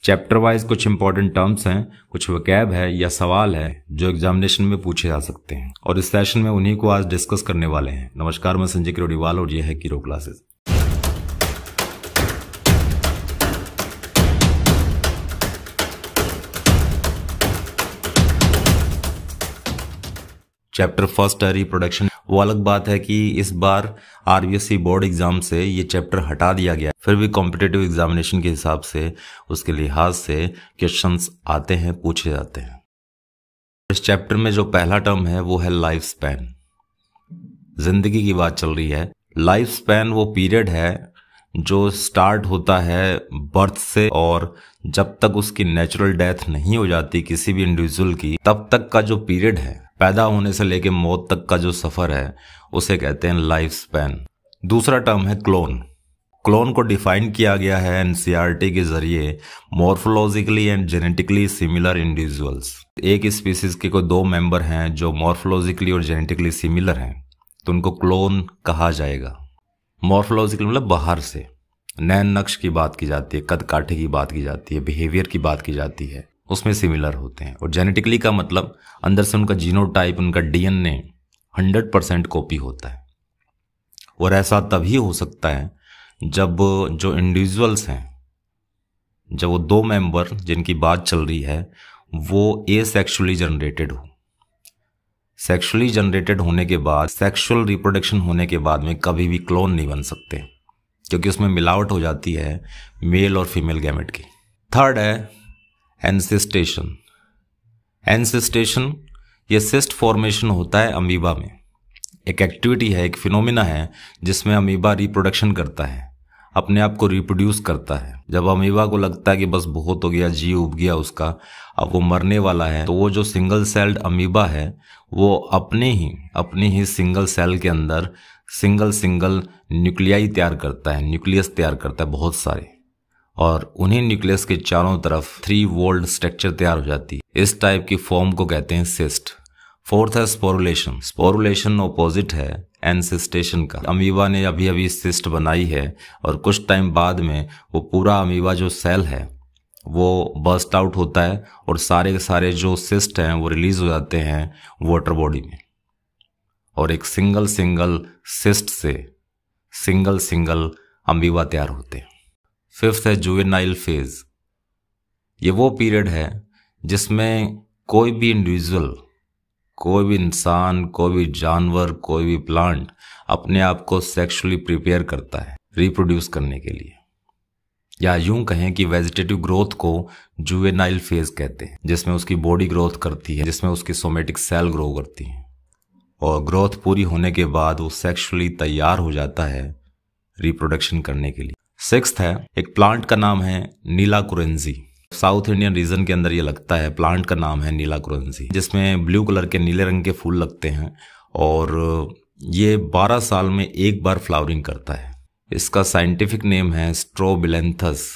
Chapter wise कुछ important terms हैं, कुछ वकैब है या सवाल है जो एग्जामिनेशन में पूछे जा सकते हैं और इस सेशन में उन्हीं को आज डिस्कस करने वाले हैं। नमस्कार, मैं संजय किरोड़ीवाल और ये है कीरो क्लासेस। चैप्टर फर्स्ट है रिप्रोडक्शन। वो अलग बात है कि इस बार आरबीएसई बोर्ड एग्जाम से ये चैप्टर हटा दिया गया, फिर भी कॉम्पिटिटिव एग्जामिनेशन के हिसाब से उसके लिहाज से क्वेश्चंस आते हैं, पूछे जाते हैं। इस चैप्टर में जो पहला टर्म है वो है लाइफ स्पैन। जिंदगी की बात चल रही है। लाइफ स्पैन वो पीरियड है जो स्टार्ट होता है बर्थ से और जब तक उसकी नेचुरल डेथ नहीं हो जाती किसी भी इंडिविजुअल की, तब तक का जो पीरियड है, पैदा होने से लेकर मौत तक का जो सफर है, उसे कहते हैं लाइफ स्पैन। दूसरा टर्म है क्लोन। क्लोन को डिफाइन किया गया है एनसीईआरटी के जरिए morphologically and genetically similar individuals. एक स्पीसीज के कोई दो मेंबर हैं जो मॉर्फोलॉजिकली और जेनेटिकली सिमिलर हैं तो उनको क्लोन कहा जाएगा। मॉर्फोलॉजिकल मतलब बाहर से, नैन नक्श की बात की जाती है, कद काठे की बात की जाती है, बिहेवियर की बात की जाती है, उसमें सिमिलर होते हैं। और जेनेटिकली का मतलब अंदर से उनका जीनोटाइप, उनका डीएनए 100% कॉपी होता है। और ऐसा तभी हो सकता है जब जो इंडिविजुअल्स हैं, जब वो दो मेंबर जिनकी बात चल रही है वो एसेक्सुअली जनरेटेड हो। सेक्सुअली जनरेटेड होने के बाद, सेक्सुअल रिप्रोडक्शन होने के बाद में कभी भी क्लोन नहीं बन सकते क्योंकि उसमें मिलावट हो जाती है मेल और फीमेल गैमेट की। थर्ड है एंसिस्टेशन। एंसिस्टेशन ये सिस्ट फॉर्मेशन होता है अमीबा में। एक एक्टिविटी है, एक फिनोमिना है जिसमें अमीबा रिप्रोडक्शन करता है, अपने आप को रिप्रोड्यूस करता है। जब अमीबा को लगता है कि बस बहुत हो गया, जी उब गया उसका, अब वो मरने वाला है, तो वो जो सिंगल सेल्ड अमीबा है वो अपने ही सिंगल सेल के अंदर सिंगल न्यूक्लियाई तैयार करता है, न्यूक्लियस तैयार करता है बहुत सारे, और उन्हीं न्यूक्लियस के चारों तरफ 3 वोल्ड स्ट्रक्चर तैयार हो जाती है। इस टाइप की फॉर्म को कहते हैं सिस्ट। फोर्थ है स्पोरुलेशन। स्पोरुलेशन ऑपोजिट है एंसिस्टेशन का। अमीबा ने अभी सिस्ट बनाई है और कुछ टाइम बाद में वो पूरा अमीबा जो सेल है वो बर्स्ट आउट होता है और सारे के सारे जो सिस्ट हैं वो रिलीज हो जाते हैं वाटर बॉडी में और एक सिंगल सिस्ट से सिंगल अमीबा तैयार होते हैं। फिफ्थ है जुवेनाइल फेज। ये वो पीरियड है जिसमें कोई भी इंडिविजुअल, कोई भी इंसान, कोई भी जानवर, कोई भी प्लांट अपने आप को सेक्सुअली प्रिपेयर करता है रिप्रोड्यूस करने के लिए, या यूं कहें कि वेजिटेटिव ग्रोथ को जुवेनाइल फेज कहते हैं, जिसमें उसकी बॉडी ग्रोथ करती है, जिसमें उसकी सोमेटिक सेल ग्रो करती हैं और ग्रोथ पूरी होने के बाद वो सेक्सुअली तैयार हो जाता है रिप्रोडक्शन करने के लिए। सिक्स्थ है एक प्लांट का नाम है नीलाकुरेंजी। साउथ इंडियन रीजन के अंदर ये लगता है। प्लांट का नाम है नीलाकुरेंजी, जिसमें ब्लू कलर के नीले रंग के फूल लगते हैं और ये 12 साल में एक बार फ्लावरिंग करता है। इसका साइंटिफिक नेम है स्ट्रोबिलेंथस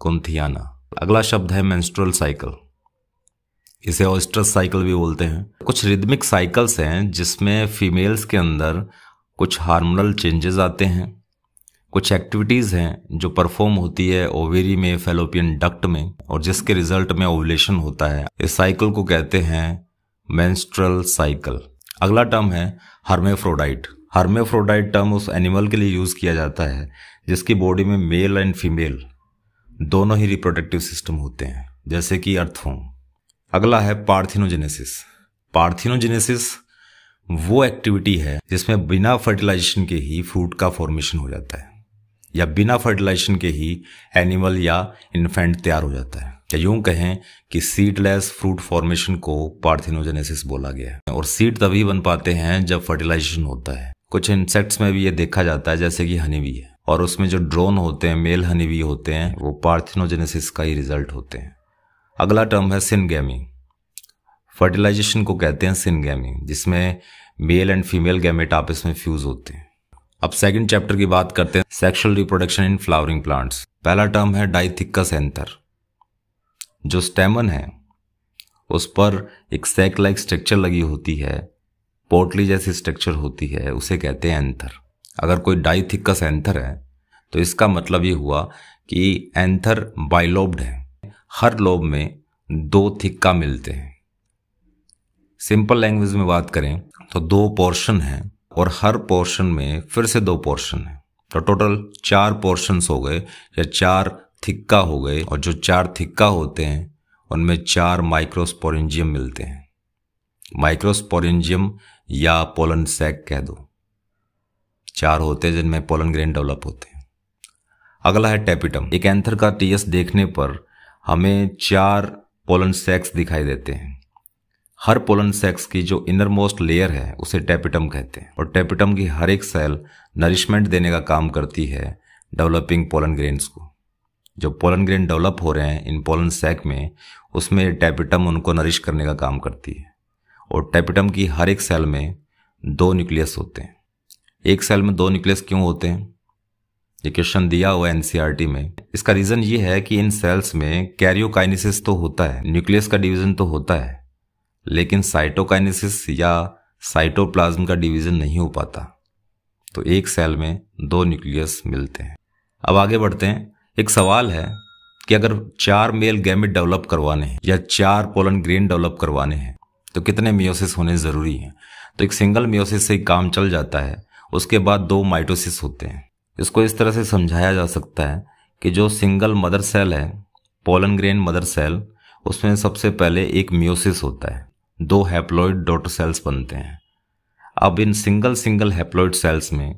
कुंथियाना। अगला शब्द है मेंस्ट्रुअल साइकिल। इसे ऑयस्ट्रस साइकिल भी बोलते हैं। कुछ रिदमिक साइकिल्स हैं जिसमें फीमेल्स के अंदर कुछ हार्मोनल चेंजेस आते हैं, कुछ एक्टिविटीज़ हैं जो परफॉर्म होती है ओवेरी में, फैलोपियन डक्ट में, और जिसके रिजल्ट में ओवुलेशन होता है। इस साइकिल को कहते हैं मेंस्ट्रुअल साइकिल। अगला टर्म है हर्मेफ्रोडाइट। हर्मेफ्रोडाइट टर्म उस एनिमल के लिए यूज़ किया जाता है जिसकी बॉडी में मेल एंड फीमेल दोनों ही रिप्रोडक्टिव सिस्टम होते हैं, जैसे कि अर्थवॉर्म। अगला है पार्थिनोजेनेसिस। पार्थिनोजेनेसिस वो एक्टिविटी है जिसमें बिना फर्टिलाइजेशन के ही फ्रूट का फॉर्मेशन हो जाता है, या बिना फर्टिलाइजेशन के ही एनिमल या इन्फेंट तैयार हो जाता है, या यूं कहें कि सीडलेस फ्रूट फॉर्मेशन को पार्थिनोजेनेसिस बोला गया है। और सीड तभी बन पाते हैं जब फर्टिलाइजेशन होता है। कुछ इंसेक्ट्स में भी ये देखा जाता है, जैसे कि हनी बी है, और उसमें जो ड्रोन होते हैं, मेल हनी बी होते हैं, वो पार्थिनोजेनेसिस का ही रिजल्ट होते हैं। अगला टर्म है सिनगैमी। फर्टिलाइजेशन को कहते हैं सिनगैमी, जिसमें मेल एंड फीमेल गैमेट आपस में फ्यूज होते हैं। अब सेकंड चैप्टर की बात करते हैं, sexual reproduction in flowering plants. पहला टर्म है डाइथिकस एंथर। जो स्टेमन है उस पर एक सैक लाइक स्ट्रक्चर लगी होती है, पोटली जैसी स्ट्रक्चर होती है, उसे कहते हैं एंथर। अगर कोई डाइथिकस एंथर है तो इसका मतलब ये हुआ कि एंथर बाइलोब्ड है। हर लोब में 2 थिक्का मिलते हैं। सिंपल लैंग्वेज में बात करें तो 2 पोर्शन हैं और हर पोर्शन में फिर से 2 पोर्शन हैं, तो टोटल 4 पोर्शंस हो गए या 4 थिक्का हो गए। और जो 4 थिक्का होते हैं उनमें 4 माइक्रोस्पोरेंजियम मिलते हैं। माइक्रोस्पोरेंजियम या पोलन सैक कह दो, 4 होते हैं जिनमें पोलन ग्रेन डेवलप होते हैं। अगला है टेपिटम। एक एंथर का टीएस देखने पर हमें 4 पोलन सैक्स दिखाई देते हैं। हर पोलन सैक्स की जो इनर मोस्ट लेयर है उसे टेपिटम कहते हैं, और टेपिटम की हर एक सेल नरिशमेंट देने का काम करती है डेवलपिंग पोलन ग्रेन्स को। जो पोलन ग्रेन डेवलप हो रहे हैं इन पोलन सैक में, उसमें टेपिटम उनको नरिश करने का काम करती है। और टेपिटम की हर एक सेल में 2 न्यूक्लियस होते हैं। एक सेल में 2 न्यूक्लियस क्यों होते हैं, ये क्वेश्चन दिया हुआ है एनसीईआरटी में। इसका रीजन ये है कि इन सेल्स में कैरियोकाइनेसिस तो होता है, न्यूक्लियस का डिवीजन तो होता है, लेकिन साइटोकाइनेसिस या साइटोप्लाज्म का डिवीजन नहीं हो पाता। तो एक सेल में 2 न्यूक्लियस मिलते हैं। अब आगे बढ़ते हैं। एक सवाल है कि अगर 4 मेल गैमेट डेवलप करवाने हैं या 4 पोलन ग्रेन डेवलप करवाने हैं तो कितने मियोसिस होने जरूरी हैं। तो एक सिंगल मियोसिस से काम चल जाता है, उसके बाद 2 माइटोसिस होते हैं। इसको इस तरह से समझाया जा सकता है कि जो सिंगल मदर सेल है, पोलन ग्रेन मदर सेल, उसमें सबसे पहले एक मियोसिस होता है, 2 हैप्लॉइड डॉटर सेल्स बनते हैं। अब इन सिंगल हैप्लॉइड सेल्स में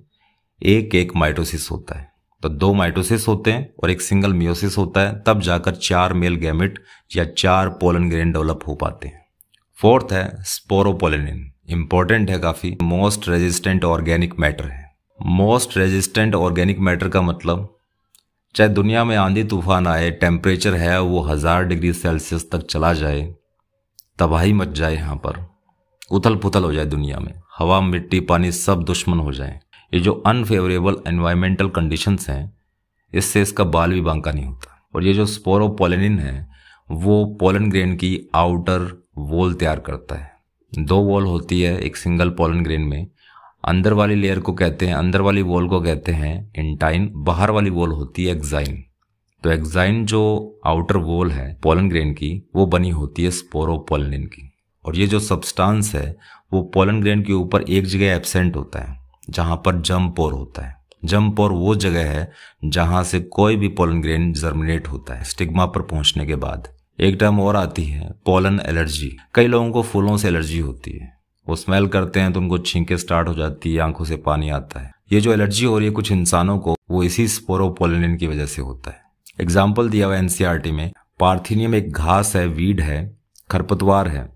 एक माइटोसिस होता है। तो 2 माइटोसिस होते हैं और एक सिंगल मियोसिस होता है, तब जाकर 4 मेल गैमेट या 4 पोलन ग्रेन डेवलप हो पाते हैं। 4th है स्पोरोपोलिनिन। इंपॉर्टेंट है काफी, मोस्ट रेजिस्टेंट ऑर्गेनिक मैटर है। मोस्ट रेजिस्टेंट ऑर्गेनिक मैटर का मतलब चाहे दुनिया में आंधी तूफान आए, टेम्परेचर है वो 1000 डिग्री सेल्सियस तक चला जाए, तबाही मच जाए, यहाँ पर उथल पुथल हो जाए दुनिया में, हवा मिट्टी पानी सब दुश्मन हो जाए, ये जो अनफेवरेबल एनवायरमेंटल कंडीशंस हैं, इससे इसका बाल भी बांका नहीं होता। और ये जो स्पोरोपोलिनिन है वो पोलन ग्रेन की आउटर वॉल तैयार करता है। 2 वॉल होती है एक सिंगल पोलन ग्रेन में। अंदर वाली लेयर को कहते हैं, अंदर वाली वॉल को कहते हैं इंटाइन, बाहर वाली वॉल होती है एक्साइन। तो एक्साइन जो आउटर वॉल है पोलन ग्रेन की, वो बनी होती है स्पोरोपोलिनिन की। और ये जो सब्सटेंस है वो पोलन ग्रेन के ऊपर एक जगह एब्सेंट होता है, जहां पर जर्म पोर होता है। जर्म पोर वो जगह है जहां से कोई भी पोलन ग्रेन जर्मिनेट होता है स्टिग्मा पर पहुंचने के बाद। एक टर्म और आती है पोलन एलर्जी। कई लोगों को फूलों से एलर्जी होती है, वो स्मेल करते हैं तो उनको छींकें स्टार्ट हो जाती है, आंखों से पानी आता है। ये जो एलर्जी हो रही है कुछ इंसानों को, वो इसी स्पोरोपोलिनिन की वजह से होता है। एग्जाम्पल दिया हुआ एनसीईआरटी में, पार्थिनियम एक घास है, वीड है, खरपतवार है,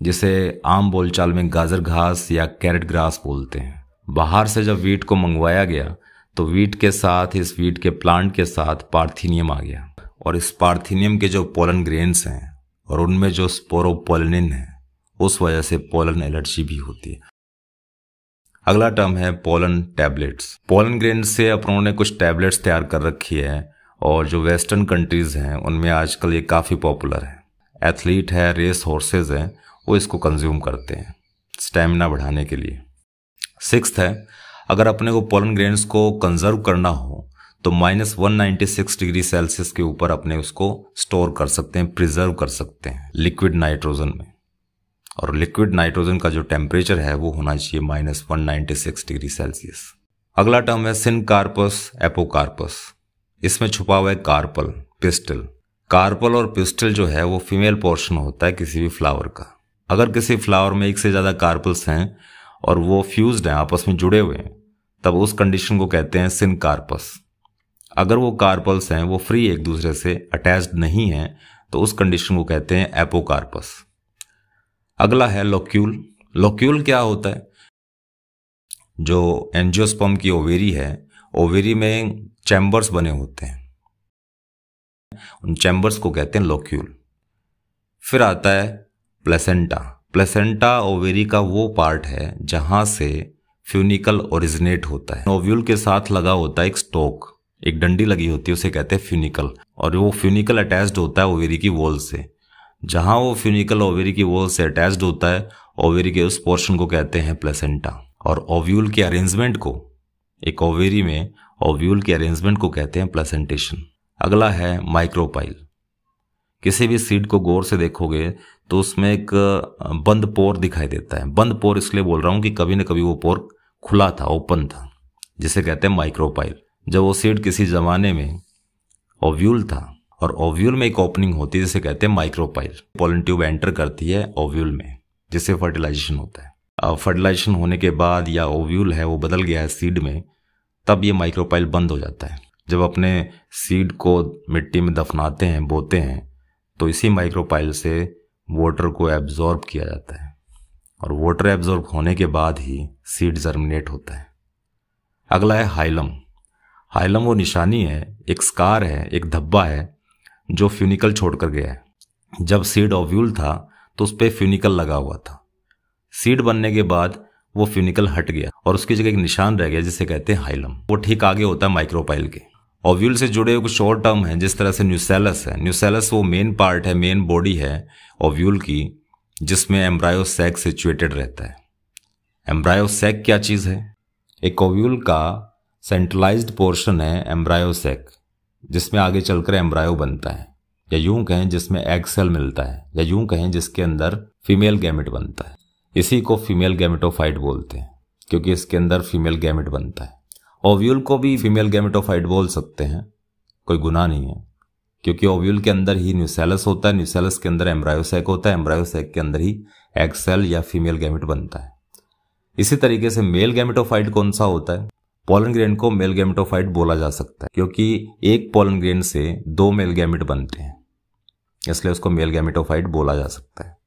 जिसे आम बोलचाल में गाजर घास या कैरेट ग्रास बोलते हैं। बाहर से जब वीट को मंगवाया गया तो वीट के साथ, इस वीट के प्लांट के साथ पार्थिनियम आ गया, और इस पार्थिनियम के जो पोलन ग्रेन्स हैं और उनमें जो स्पोरोपोलिनिन है, उस वजह से पोलन एलर्जी भी होती है। अगला टर्म है पोलन टैबलेट्स। पोलन ग्रेन से अपनों ने कुछ टैबलेट्स तैयार कर रखी है, और जो वेस्टर्न कंट्रीज हैं उनमें आजकल ये काफ़ी पॉपुलर है। एथलीट है, रेस हॉर्सेज हैं, वो इसको कंज्यूम करते हैं स्टेमिना बढ़ाने के लिए। 6th है, अगर अपने को पोलन ग्रेन्स को कंजर्व करना हो तो -196 डिग्री सेल्सियस के ऊपर अपने उसको स्टोर कर सकते हैं, प्रिजर्व कर सकते हैं लिक्विड नाइट्रोजन में। और लिक्विड नाइट्रोजन का जो टेम्परेचर है वो होना चाहिए -196 डिग्री सेल्सियस। अगला टर्म है सिनकार्पस एपोकार्पस। इसमें छुपा हुआ है कार्पल, पिस्टल। कार्पल और पिस्टल जो है वो फीमेल पोर्शन होता है किसी भी फ्लावर का। अगर किसी फ्लावर में एक से ज़्यादा कार्पल्स हैं और वो फ्यूज्ड हैं, आपस में जुड़े हुए हैं, तब उस कंडीशन को कहते हैं सिनकार्पस। अगर वो कार्पल्स हैं वो फ्री एक दूसरे से अटैच्ड नहीं हैं, तो उस कंडीशन को कहते हैं एपोकार्पस। अगला है लोक्यूल। लोक्यूल क्या होता है? जो एंजियोस्पर्म की ओवेरी है, ओवेरी में चैम्बर्स बने होते हैं, उन चैम्बर्स को कहते हैं लोक्यूल। फिर आता है प्लेसेंटा। प्लेसेंटा ओवेरी का वो पार्ट है जहां से फ्यूनिकल ओरिजिनेट होता है। ओव्यूल के साथ लगा होता है एक स्टोक, एक डंडी लगी होती है, उसे कहते हैं फ्यूनिकल, और वो फ्यूनिकल अटैच्ड होता है ओवेरी की वॉल से। जहां वो फ्यूनिकल ओवेरी की वॉल से अटैच्ड होता है, ओवेरी के उस पोर्शन को कहते हैं प्लेसेंटा। और ओव्यूल के अरेंजमेंट को, एक ओवेरी में ओव्यूल के अरेंजमेंट को कहते हैं प्लेसेंटेशन। अगला है माइक्रोपाइल। किसी भी सीड को गौर से देखोगे तो उसमें एक बंद पोर दिखाई देता है। बंद पोर इसलिए बोल रहा हूं कि कभी न कभी वो पोर खुला था, ओपन था, जिसे कहते हैं माइक्रोपाइल। जब वो सीड किसी जमाने में ओव्यूल था और ओव्यूल में एक ओपनिंग होती है जिसे कहते हैं माइक्रोपाइल। पोलन ट्यूब एंटर करती है ओव्यूल में, जिससे फर्टिलाइजेशन होता है। अब फर्टिलाइजेशन होने के बाद या ओव्यूल है वो बदल गया है सीड में, तब ये माइक्रोपाइल बंद हो जाता है। जब अपने सीड को मिट्टी में दफनाते हैं, बोते हैं, तो इसी माइक्रोपाइल से वाटर को एब्जॉर्ब किया जाता है और वाटर एब्जॉर्ब होने के बाद ही सीड जर्मिनेट होता है। अगला है हाइलम। हाइलम वो निशानी है, एक स्कार है, एक धब्बा है जो फ्यूनिकल छोड़कर गया है। जब सीड ओव्यूल था तो उस पर फ्यूनिकल लगा हुआ था। सीड बनने के बाद वो फ्यूनिकल हट गया और उसकी जगह एक निशान रह गया जिसे कहते हैं हाइलम। वो ठीक आगे होता है माइक्रोपाइल के। ओव्यूल से जुड़े हुए कुछ और टर्म है, जिस तरह से न्यूसेलस है। न्यूसेलस वो मेन पार्ट है, मेन बॉडी है ओव्यूल की, जिसमें एम्ब्रायो सैक सिचुएटेड रहता है। एम्ब्रायो सैक क्या चीज है? एक ओव्यूल का सेंट्रलाइज्ड पोर्शन है एम्ब्रायो सैक, जिसमें आगे चलकर एम्ब्रायो बनता है, या यूं कहें जिसमें एग सेल मिलता है, या यूं कहें जिसके अंदर फीमेल गैमेट बनता है। इसी को फीमेल गैमेटोफाइट बोलते हैं, क्योंकि इसके अंदर फीमेल गैमेट बनता है। ओव्यूल को भी फीमेल गैमेटोफाइट बोल सकते हैं, कोई गुनाह नहीं है, क्योंकि ओव्यूल के अंदर ही न्यूसेलस होता है, न्यूसेलस के अंदर एम्ब्रायो सैक होता है, एम्ब्रायो सैक के अंदर ही एग सेल या फीमेल गैमेट बनता है। इसी तरीके से मेल गैमेटोफाइट कौन सा होता है? पोलन ग्रेन को मेल गैमेटोफाइट बोला जा सकता है, क्योंकि एक पोलन ग्रेन से 2 मेल गैमेट बनते हैं, इसलिए उसको मेल गैमेटोफाइट बोला जा सकता है।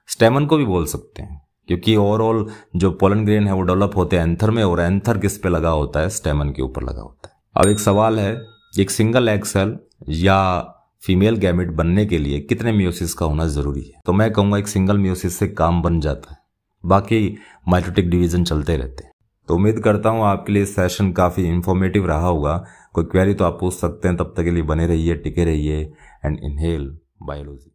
स्टेमन को भी बोल सकते हैं, क्योंकि ओवरऑल जो पोलन ग्रेन है वो डेवलप होते हैं एंथर में, और एंथर किस पे लगा होता है? स्टेमन के ऊपर लगा होता है। अब एक सवाल है, एक सिंगल एग सेल या फीमेल गैमेट बनने के लिए कितने मियोसिस का होना जरूरी है? तो मैं कहूंगा एक सिंगल मियोसिस से काम बन जाता है, बाकी माइटोटिक डिवीजन चलते रहते हैं। तो उम्मीद करता हूं आपके लिए सेशन काफी इंफॉर्मेटिव रहा होगा। कोई क्वेरी तो आप पूछ सकते हैं, तब तक के लिए बने रहिए, टिके रहिए एंड इनहेल बायोलॉजी।